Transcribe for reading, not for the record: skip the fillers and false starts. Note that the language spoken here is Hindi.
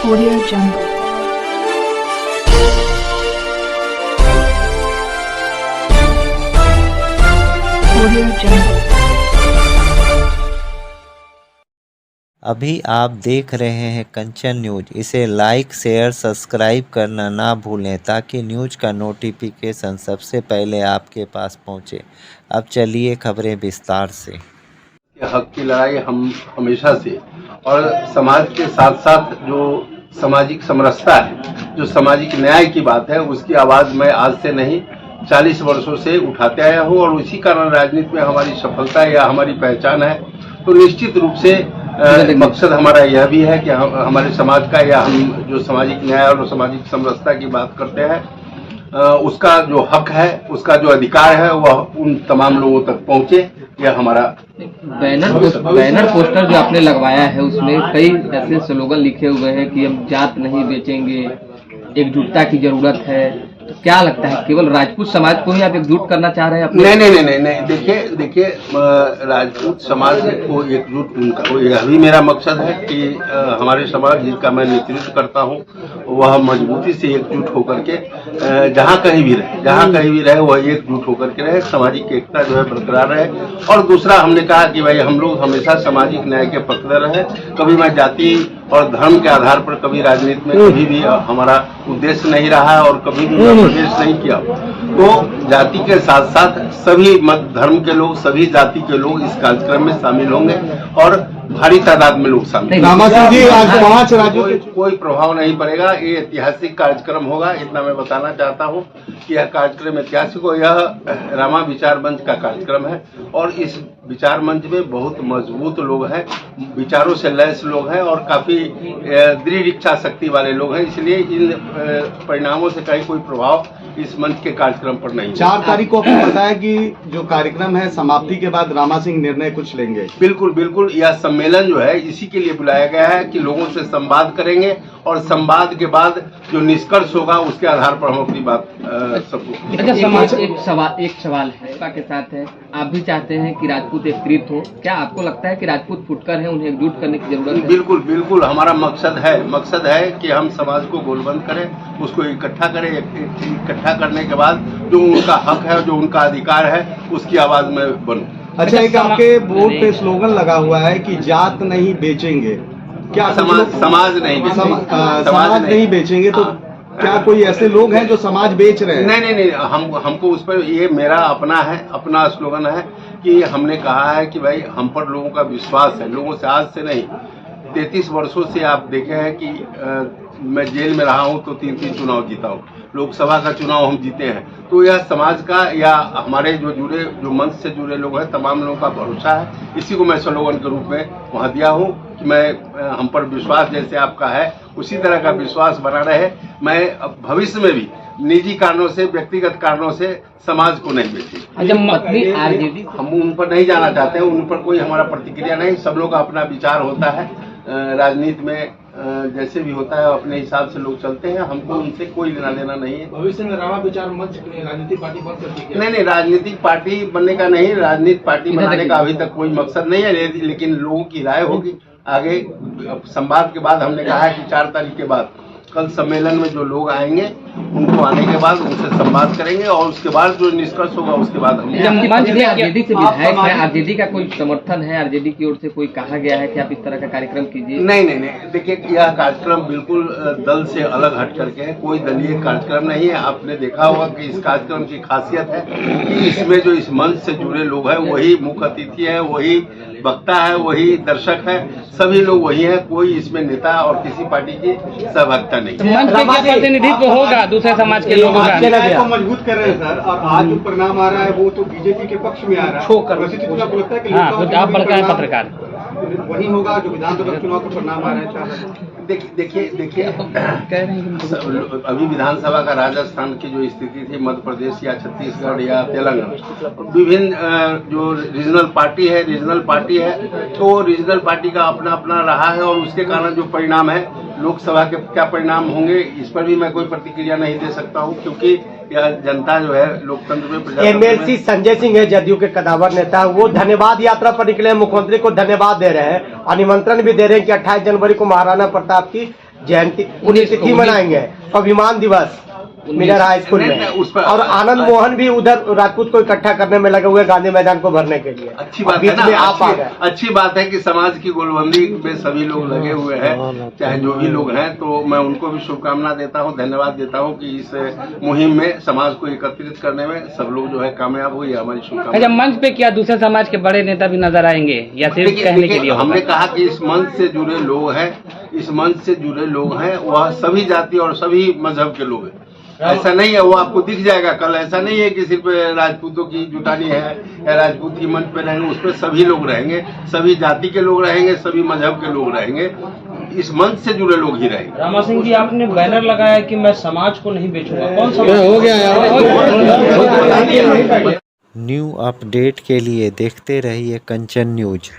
Audio Jungle. Audio Jungle. अभी आप देख रहे हैं कंचन न्यूज। इसे लाइक शेयर सब्सक्राइब करना ना भूलें ताकि न्यूज का नोटिफिकेशन सबसे पहले आपके पास पहुंचे। अब चलिए खबरें विस्तार से। हक की लड़ाई हम हमेशा से और समाज के साथ साथ जो सामाजिक समरसता है, जो सामाजिक न्याय की बात है, उसकी आवाज मैं आज से नहीं 40 वर्षों से उठाते आया हूँ और उसी कारण राजनीति में हमारी सफलता या हमारी पहचान है। तो निश्चित रूप से मकसद हमारा यह भी है कि हमारे समाज का या हम जो सामाजिक न्याय और सामाजिक समरसता की बात करते हैं, उसका जो हक है, उसका जो अधिकार है, वह उन तमाम लोगों तक पहुंचे। यह हमारा बैनर पोस्टर जो आपने लगवाया है उसमें कई ऐसे स्लोगन लिखे हुए हैं कि हम जात नहीं बेचेंगे, एकजुटता की जरूरत है। तो क्या लगता है केवल राजपूत समाज को ही आप एकजुट करना चाह रहे हैं? नहीं। देखिए राजपूत समाज को एकजुट उनका यह भी मेरा मकसद है कि हमारे समाज जिसका मैं नेतृत्व करता हूं वह मजबूती से एकजुट होकर के जहां कहीं भी रहे वह एकजुट होकर के रहे, सामाजिक एकता जो है बरकरार रहे। और दूसरा हमने कहा कि भाई हम लोग हमेशा सामाजिक न्याय के पक्षधर रहे। कभी मैं जाति और धर्म के आधार पर कभी राजनीति में कभी भी हमारा उद्देश्य नहीं रहा है और कभी भी प्रवेश नहीं किया। तो जाति के साथ साथ सभी मत धर्म के लोग, सभी जाति के लोग इस कार्यक्रम में शामिल होंगे और भारी तादाद में लोग शामिल। रामासिंह जी, आज 5 राज्यों के कोई प्रभाव नहीं पड़ेगा। ये ऐतिहासिक कार्यक्रम होगा, इतना मैं बताना चाहता हूँ कि यह कार्यक्रम ऐतिहासिक हो। यह रामा विचार मंच का कार्यक्रम है और इस विचार मंच में बहुत मजबूत लोग हैं, विचारों से लैस लोग हैं और काफी दृढ़ इच्छा शक्ति वाले लोग हैं। इसलिए इन परिणामों से कहीं कोई प्रभाव इस मंच के कार्यक्रम पर नहीं। 4 तारीख को आपने बताया कि जो कार्यक्रम है समाप्ति के बाद रामासिंह निर्णय कुछ लेंगे। बिल्कुल यह सम्मेलन जो है इसी के लिए बुलाया गया है कि लोगों से संवाद करेंगे और संवाद के बाद जो निष्कर्ष होगा उसके आधार पर हम अपनी बात सबको। अच्छा, समाज एक सवाल है के साथ है, आप भी चाहते हैं कि राजपूत एकत्रित हो। क्या आपको लगता है कि राजपूत फुटकर हैं, उन्हें एकजुट करने की जरूरत है? बिल्कुल हमारा मकसद है कि हम समाज को गोलबंद करें, उसको इकट्ठा करें। इकट्ठा करने के बाद जो उनका हक है, जो उनका अधिकार है, उसकी आवाज में बनूं। अच्छा, एक आपके बोर्ड पे स्लोगन लगा हुआ है कि जात नहीं बेचेंगे। क्या समाज नहीं बेचेंगे? तो क्या कोई ऐसे लोग हैं जो समाज बेच रहे हैं? नहीं, हमको उस पर, ये मेरा अपना स्लोगन है कि हमने कहा है कि भाई हम पर लोगों का विश्वास है। लोगों से आज से नहीं, 33 वर्षों से आप देखे हैं कि मैं जेल में रहा हूं तो 3 चुनाव जीता हूं, लोकसभा का चुनाव हम जीते हैं। तो यह समाज का या हमारे जो मंच से जुड़े लोग हैं, तमाम लोगों का भरोसा है। इसी को मैं स्लोगन के रूप में वहां दिया हूं कि मैं हम पर विश्वास जैसे आपका है उसी तरह का विश्वास बना रहे। मैं भविष्य में भी निजी कारणों से, व्यक्तिगत कारणों से समाज को नहीं बेचेंगे। हम उन पर नहीं जाना चाहते हैं, उन पर कोई हमारा प्रतिक्रिया नहीं। सब लोग का अपना विचार होता है, राजनीति में जैसे भी होता है अपने हिसाब से लोग चलते हैं। हमको उनसे कोई लेना देना नहीं है। भविष्य में रामा विचार मंच राजनीतिक पार्टी बन सकती है? नहीं, राजनीतिक पार्टी बनने का नहीं, राजनीतिक पार्टी बनाने का अभी तक कोई मकसद नहीं है। लेकिन लोगों की राय होगी आगे संवाद के बाद। हमने कहा है कि 4 तारीख के बाद कल सम्मेलन में जो लोग आएंगे उनको आने के बाद उनसे संवाद करेंगे और उसके बाद जो निष्कर्ष होगा उसके बाद हम। आरजेडी से विधायक है, आरजेडी का कोई समर्थन है? आरजेडी की ओर से कोई कहा गया है कि आप इस तरह का कार्यक्रम कीजिए? नहीं। देखिए, यह कार्यक्रम बिल्कुल दल से अलग हट करके है, कोई दलीय कार्यक्रम नहीं है। आपने देखा होगा कि इस कार्यक्रम की खासियत है कि इसमें जो इस मंच से जुड़े लोग हैं वही मुख्य अतिथि है, वही वक्ता है, वही दर्शक है, सभी लोग वही हैं। कोई इसमें नेता और किसी पार्टी की सहभागिता नहीं। प्रतिनिधित्व होगा दूसरे समाज के लोगों का मजबूत कर रहे हैं सर, और आज जो परिणाम आ रहा है वो तो बीजेपी के पक्ष में आ रहा है। आपको लगता है कि आप पत्रकार वही होगा जो विधानसभा चुनाव का परिणाम आ रहा है? देखिए अभी विधानसभा का राजस्थान की जो स्थिति थी, मध्य प्रदेश या छत्तीसगढ़ या तेलंगाना, विभिन्न जो रीजनल पार्टी है तो रीजनल पार्टी का अपना रहा है और उसके कारण जो परिणाम है लोकसभा के क्या परिणाम होंगे इस पर भी मैं कोई प्रतिक्रिया नहीं दे सकता हूं, क्योंकि यह जनता जो है लोकतंत्र में। एमएलसी संजय सिंह है, जदयू के कदावर नेता, वो धन्यवाद यात्रा पर निकले, मुख्यमंत्री को धन्यवाद दे रहे हैं और निमंत्रण भी दे रहे हैं कि 28 जनवरी को महाराणा प्रताप की जयंती पुण्यतिथि मनाएंगे, स्वाभिमान दिवस मिलर हाई स्कूल में, उस पर और आनंद मोहन भी उधर राजपूत को इकट्ठा करने में लगे हुए गांधी मैदान को भरने के लिए। अच्छी बात है बीच में आप आ ना, गए। अच्छी बात है कि समाज की गोलबंदी में सभी लोग लगे हुए हैं, चाहे जो भी लोग हैं, तो मैं उनको भी शुभकामना देता हूं, धन्यवाद देता हूं कि इस मुहिम में समाज को एकत्रित करने में सब लोग जो है कामयाब हुई, हमारी शुभकामना। अच्छा, मंच पे क्या दूसरे समाज के बड़े नेता भी नजर आएंगे या सिर्फ कहने के लिए होगा? हमने कहा कि इस मंच से जुड़े लोग हैं, इस मंच से जुड़े लोग हैं, वह सभी जाति और सभी मजहब के लोग हैं। ऐसा नहीं है, वो आपको दिख जाएगा कल, ऐसा नहीं है कि सिर्फ राजपूतों की जुटानी है या राजपूत की मंच पे रहेंगे, उस पर सभी लोग रहेंगे, सभी जाति के लोग रहेंगे, सभी मजहब के लोग रहेंगे, इस मंच से जुड़े लोग ही रहेंगे। रामा सिंह जी, आपने बैनर लगाया कि मैं समाज को नहीं बेचूंगा, कौन सा हो गया न्यू अपडेट के लिए देखते रहिए कंचन न्यूज।